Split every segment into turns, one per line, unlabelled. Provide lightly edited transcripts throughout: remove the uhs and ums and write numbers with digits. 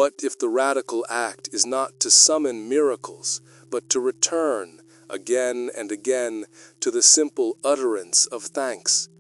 What if the radical act is not to summon miracles, but to return again and again to the simple utterance of thanks?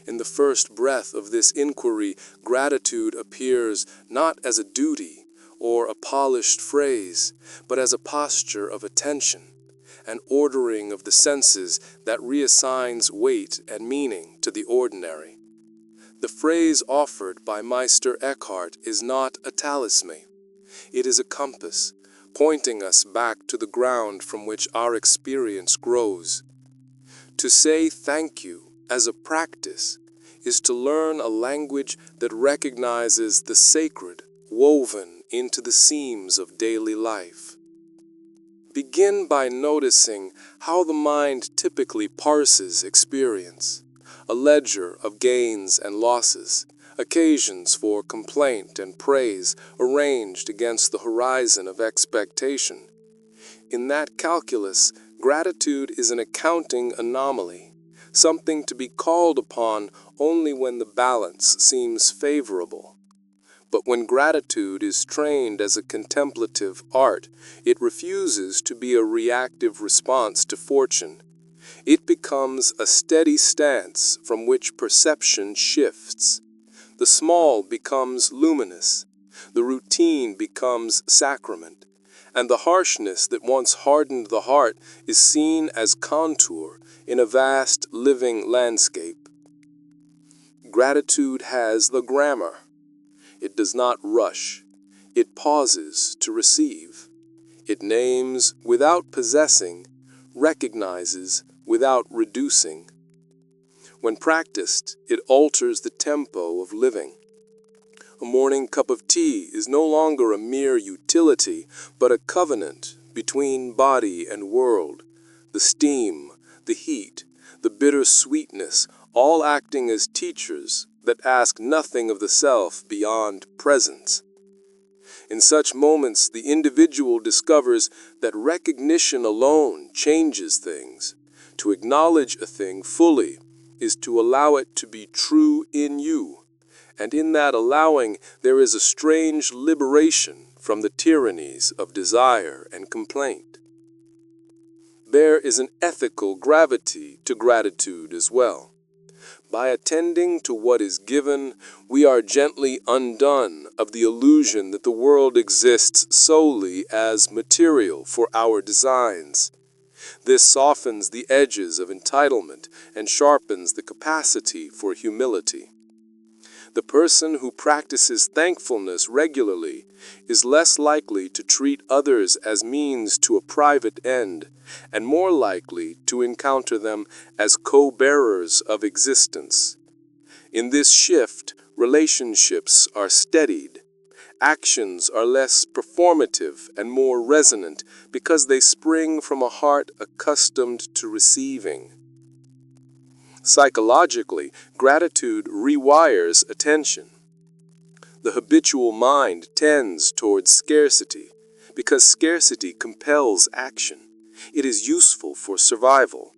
In the first breath of this inquiry, gratitude appears not as a duty or a polished phrase, but as a posture of attention, an ordering of the senses that reassigns weight and meaning to the ordinary. The phrase offered by Meister Eckhart is not a talisman. It is a compass, pointing us back to the ground from which our experience grows. To say thank you as a practice is to learn a language that recognizes the sacred woven into the seams of daily life. Begin by noticing how the mind typically parses experience, a ledger of gains and losses, occasions for complaint and praise arranged against the horizon of expectation. In that calculus, gratitude is an accounting anomaly, something to be called upon only when the balance seems favorable. But when gratitude is trained as a contemplative art, it refuses to be a reactive response to fortune. It becomes a steady stance from which perception shifts. The small becomes luminous, the routine becomes sacrament, and the harshness that once hardened the heart is seen as contour in a vast living landscape. Gratitude has the grammar. It does not rush. It pauses to receive. It names without possessing, recognizes without reducing. When practiced, it alters the tempo of living. A morning cup of tea is no longer a mere utility, but a covenant between body and world. The steam, the heat, the bitter sweetness, all acting as teachers that ask nothing of the self beyond presence. In such moments, the individual discovers that recognition alone changes things. To acknowledge a thing fully is to allow it to be true in you, and in that allowing there is a strange liberation from the tyrannies of desire and complaint. There is an ethical gravity to gratitude as well. By attending to what is given, we are gently undone of the illusion that the world exists solely as material for our designs. This softens the edges of entitlement and sharpens the capacity for humility. The person who practices thankfulness regularly is less likely to treat others as means to a private end, and more likely to encounter them as co-bearers of existence. In this shift, relationships are steadied. Actions are less performative and more resonant because they spring from a heart accustomed to receiving. Psychologically, gratitude rewires attention. The habitual mind tends towards scarcity because scarcity compels action. It is useful for survival.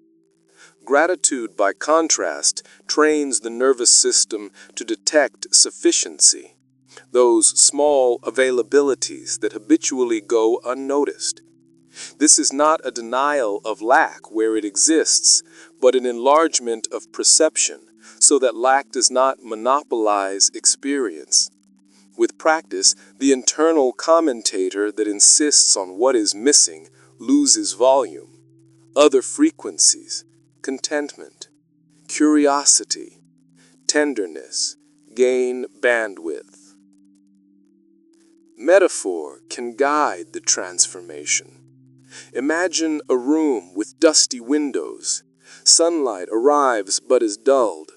Gratitude, by contrast, trains the nervous system to detect sufficiency, those small availabilities that habitually go unnoticed. This is not a denial of lack where it exists, but an enlargement of perception, so that lack does not monopolize experience. With practice, the internal commentator that insists on what is missing loses volume. Other frequencies, contentment, curiosity, tenderness, gain bandwidth. Metaphor can guide the transformation. Imagine a room with dusty windows. Sunlight arrives but is dulled.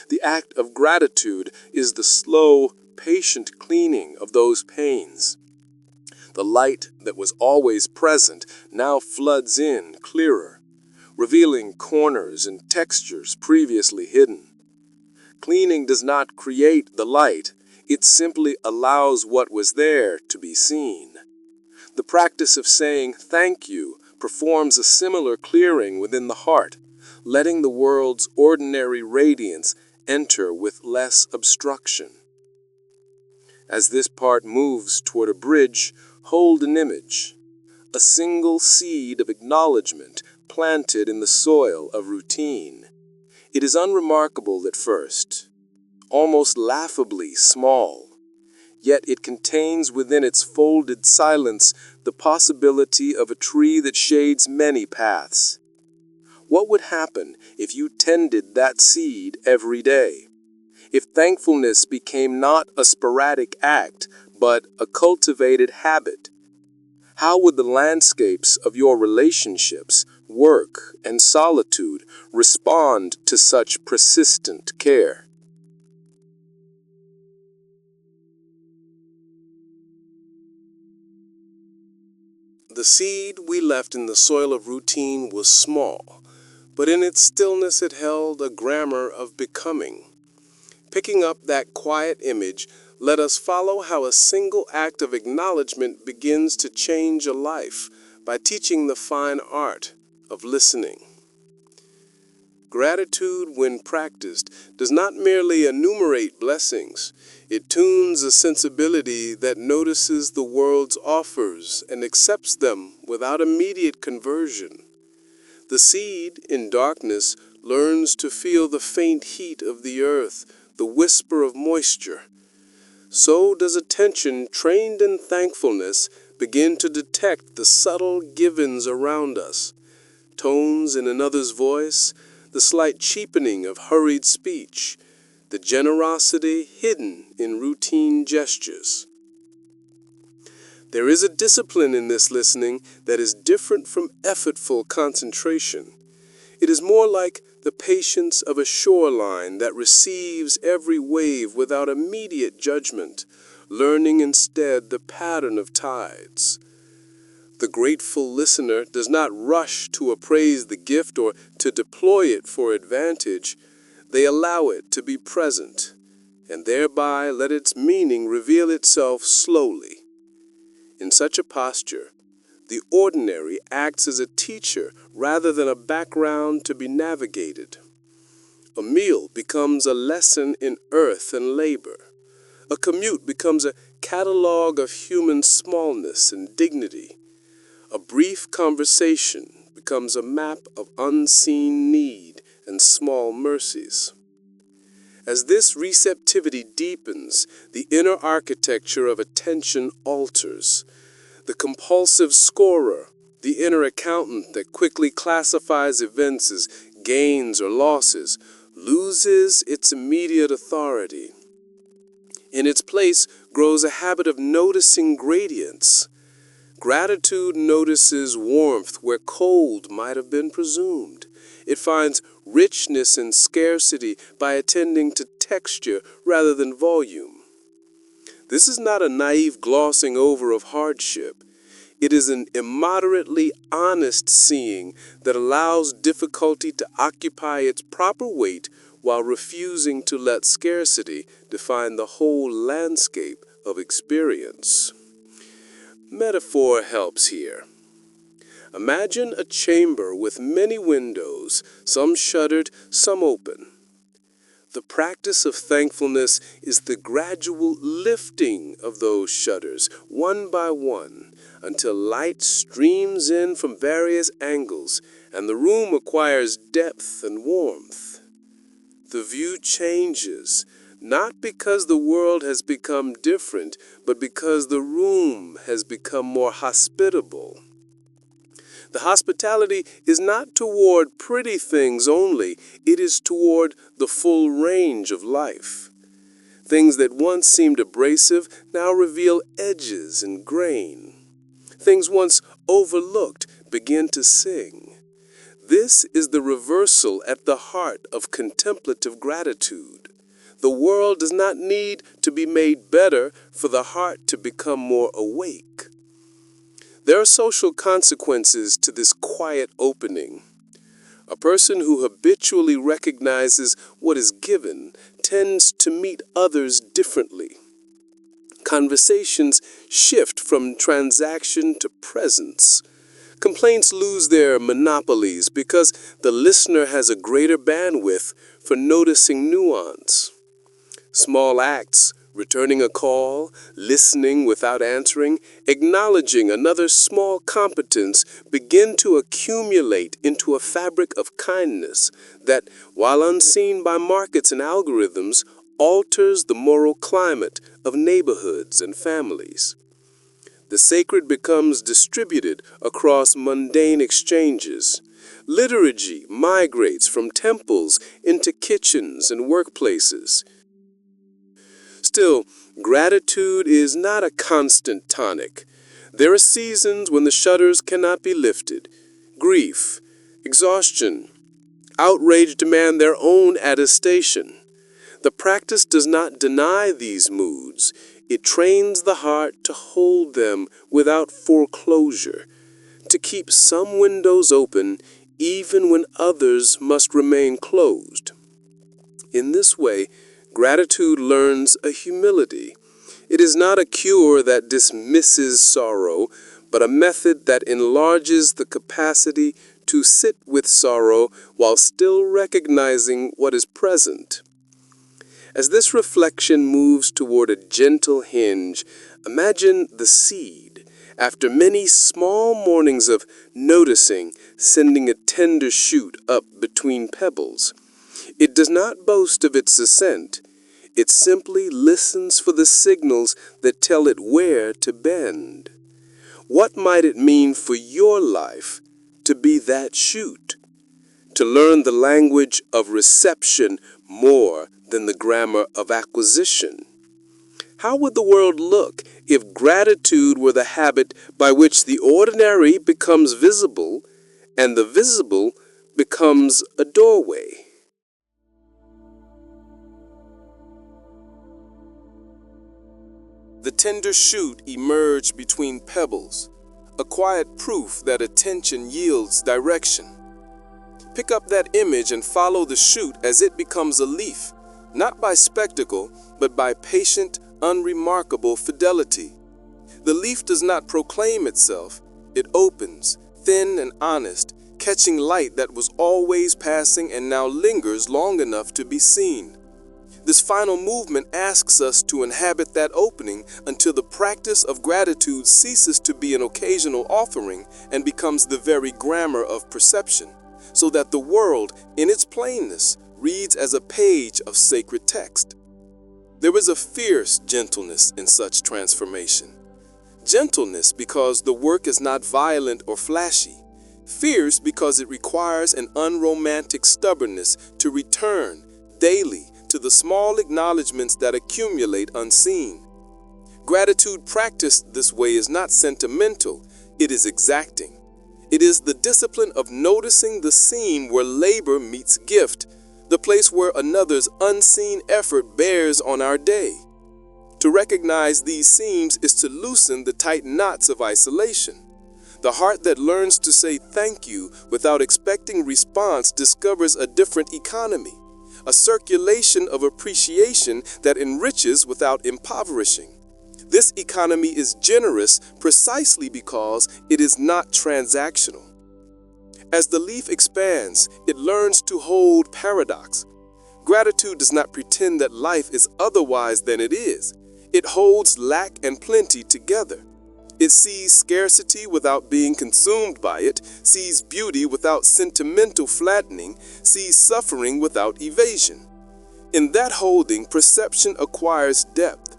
The act of gratitude is the slow, patient cleaning of those panes. The light that was always present now floods in clearer, revealing corners and textures previously hidden. Cleaning does not create the light, it simply allows what was there to be seen. The practice of saying thank you performs a similar clearing within the heart, letting the world's ordinary radiance enter with less obstruction. As this part moves toward a bridge, hold an image, a single seed of acknowledgement planted in the soil of routine. It is unremarkable at first, almost laughably small, yet it contains within its folded silence the possibility of a tree that shades many paths. What would happen if you tended that seed every day? If thankfulness became not a sporadic act, but a cultivated habit? How would the landscapes of your relationships, work, and solitude respond to such persistent care? The seed we left in the soil of routine was small, but in its stillness it held a grammar of becoming. Picking up that quiet image, let us follow how a single act of acknowledgement begins to change a life by teaching the fine art of listening. Gratitude, when practiced, does not merely enumerate blessings. It tunes a sensibility that notices the world's offers and accepts them without immediate conversion. The seed, in darkness, learns to feel the faint heat of the earth, the whisper of moisture. So does attention trained in thankfulness begin to detect the subtle givens around us, tones in another's voice, the slight cheapening of hurried speech, the generosity hidden in routine gestures. There is a discipline in this listening that is different from effortful concentration. It is more like the patience of a shoreline that receives every wave without immediate judgment, learning instead the pattern of tides. The grateful listener does not rush to appraise the gift or to deploy it for advantage. They allow it to be present, and thereby let its meaning reveal itself slowly. In such a posture, the ordinary acts as a teacher rather than a background to be navigated. A meal becomes a lesson in earth and labor. A commute becomes a catalog of human smallness and dignity. A brief conversation becomes a map of unseen need and small mercies. As this receptivity deepens, the inner architecture of attention alters. The compulsive scorer, the inner accountant that quickly classifies events as gains or losses, loses its immediate authority. In its place grows a habit of noticing gradients. Gratitude notices warmth where cold might have been presumed. It finds richness in scarcity by attending to texture rather than volume. This is not a naive glossing over of hardship. It is an immoderately honest seeing that allows difficulty to occupy its proper weight while refusing to let scarcity define the whole landscape of experience. Metaphor helps here. Imagine a chamber with many windows, some shuttered, some open. The practice of thankfulness is the gradual lifting of those shutters, one by one, until light streams in from various angles and the room acquires depth and warmth. The view changes, not because the world has become different, but because the room has become more hospitable. The hospitality is not toward pretty things only, it is toward the full range of life. Things that once seemed abrasive now reveal edges and grain. Things once overlooked begin to sing. This is the reversal at the heart of contemplative gratitude. The world does not need to be made better for the heart to become more awake. There are social consequences to this quiet opening. A person who habitually recognizes what is given tends to meet others differently. Conversations shift from transaction to presence. Complaints lose their monopolies because the listener has a greater bandwidth for noticing nuance. Small acts Returning a call, listening without answering, acknowledging another small competence begin to accumulate into a fabric of kindness that, while unseen by markets and algorithms, alters the moral climate of neighborhoods and families. The sacred becomes distributed across mundane exchanges. Liturgy migrates from temples into kitchens and workplaces. Still, gratitude is not a constant tonic. There are seasons when the shutters cannot be lifted. Grief, exhaustion, outrage demand their own attestation. The practice does not deny these moods. It trains the heart to hold them without foreclosure, to keep some windows open even when others must remain closed. In this way, gratitude learns a humility. It is not a cure that dismisses sorrow, but a method that enlarges the capacity to sit with sorrow while still recognizing what is present. As this reflection moves toward a gentle hinge, imagine the seed, after many small mornings of noticing, sending a tender shoot up between pebbles. It does not boast of its ascent. It simply listens for the signals that tell it where to bend. What might it mean for your life to be that shoot? To learn the language of reception more than the grammar of acquisition? How would the world look if gratitude were the habit by which the ordinary becomes visible and the visible becomes a doorway? The tender shoot emerged between pebbles, a quiet proof that attention yields direction. Pick up that image and follow the shoot as it becomes a leaf, not by spectacle, but by patient, unremarkable fidelity. The leaf does not proclaim itself. It opens, thin and honest, catching light that was always passing and now lingers long enough to be seen. This final movement asks us to inhabit that opening until the practice of gratitude ceases to be an occasional offering and becomes the very grammar of perception, so that the world, in its plainness, reads as a page of sacred text. There is a fierce gentleness in such transformation. Gentleness because the work is not violent or flashy. Fierce because it requires an unromantic stubbornness to return daily to the small acknowledgments that accumulate unseen. Gratitude practiced this way is not sentimental, it is exacting. It is the discipline of noticing the seam where labor meets gift, the place where another's unseen effort bears on our day. To recognize these seams is to loosen the tight knots of isolation. The heart that learns to say thank you without expecting response discovers a different economy, a circulation of appreciation that enriches without impoverishing. This economy is generous precisely because it is not transactional. As the leaf expands, it learns to hold paradox. Gratitude does not pretend that life is otherwise than it is. It holds lack and plenty together. It sees scarcity without being consumed by it, sees beauty without sentimental flattening, sees suffering without evasion. In that holding, perception acquires depth.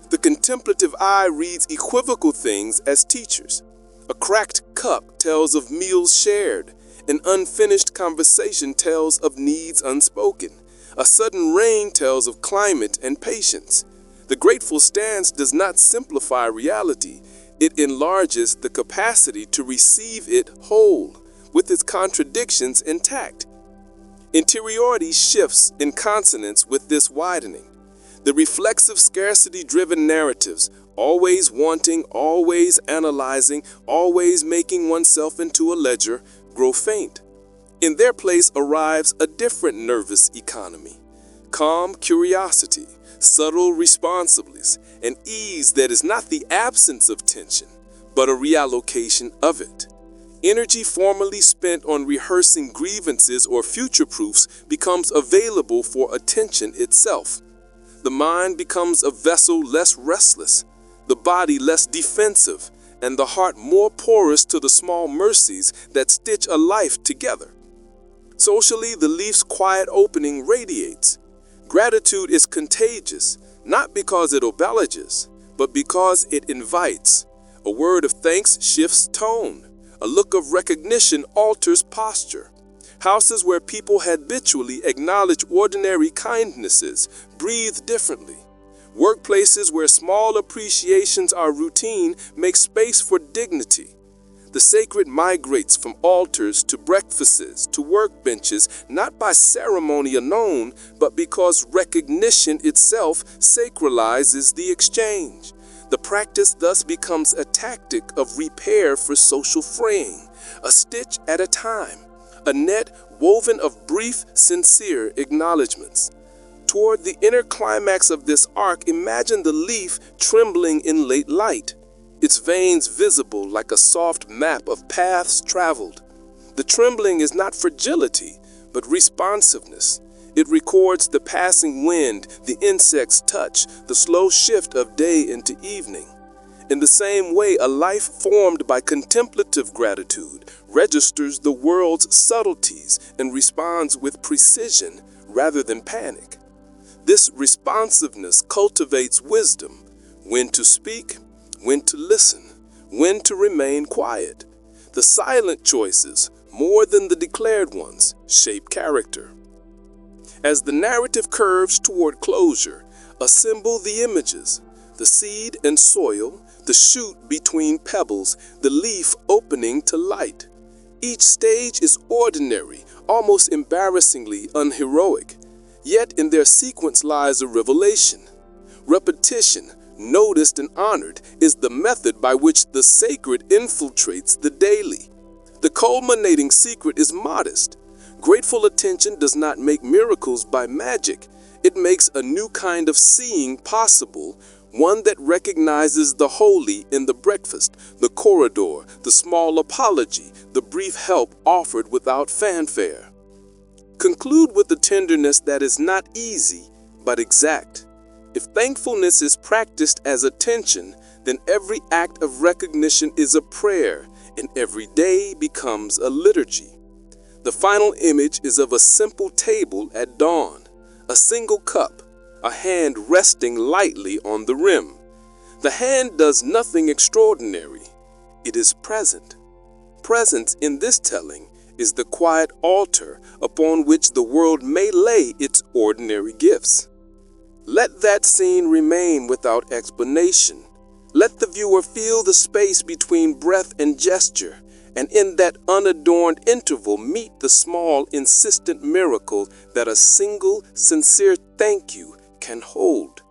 The contemplative eye reads equivocal things as teachers. A cracked cup tells of meals shared. An unfinished conversation tells of needs unspoken. A sudden rain tells of climate and patience. The grateful stance does not simplify reality. It enlarges the capacity to receive it whole, with its contradictions intact. Interiority shifts in consonance with this widening. The reflexive scarcity-driven narratives, always wanting, always analyzing, always making oneself into a ledger, grow faint. In their place arrives a different nervous economy. Calm curiosity, subtle responsiveness, an ease that is not the absence of tension, but a reallocation of it. Energy formerly spent on rehearsing grievances or future proofs becomes available for attention itself. the mind becomes a vessel less restless, the body less defensive, and the heart more porous to the small mercies that stitch a life together. Socially, the leaf's quiet opening radiates. Gratitude is contagious, not because it obliges, but because it invites. A word of thanks shifts tone. A look of recognition alters posture. Houses where people habitually acknowledge ordinary kindnesses breathe differently. Workplaces where small appreciations are routine make space for dignity. The sacred migrates from altars to breakfasts to workbenches, not by ceremony alone, but because recognition itself sacralizes the exchange. The practice thus becomes a tactic of repair for social freeing, a stitch at a time, a net woven of brief, sincere acknowledgments. Toward the inner climax of this arc, imagine the leaf trembling in late light, its veins visible like a soft map of paths traveled. The trembling is not fragility, but responsiveness. It records the passing wind, the insect's touch, the slow shift of day into evening. In the same way, a life formed by contemplative gratitude registers the world's subtleties and responds with precision rather than panic. This responsiveness cultivates wisdom, when to speak, when to listen, when to remain quiet. The silent choices, more than the declared ones, shape character. As the narrative curves toward closure, assemble the images, the seed and soil, the shoot between pebbles, the leaf opening to light. Each stage is ordinary, almost embarrassingly unheroic, yet in their sequence lies a revelation. Repetition, noticed and honored, is the method by which the sacred infiltrates the daily. The culminating secret is modest. Grateful attention does not make miracles by magic. It makes a new kind of seeing possible, one that recognizes the holy in the breakfast, the corridor, the small apology, the brief help offered without fanfare. Conclude with a tenderness that is not easy, but exact. If thankfulness is practiced as attention, then every act of recognition is a prayer, and every day becomes a liturgy. The final image is of a simple table at dawn, a single cup, a hand resting lightly on the rim. The hand does nothing extraordinary. It is present. Presence in this telling is the quiet altar upon which the world may lay its ordinary gifts. Let that scene remain without explanation. Let the viewer feel the space between breath and gesture, and in that unadorned interval meet the small, insistent miracle that a single, sincere thank you can hold.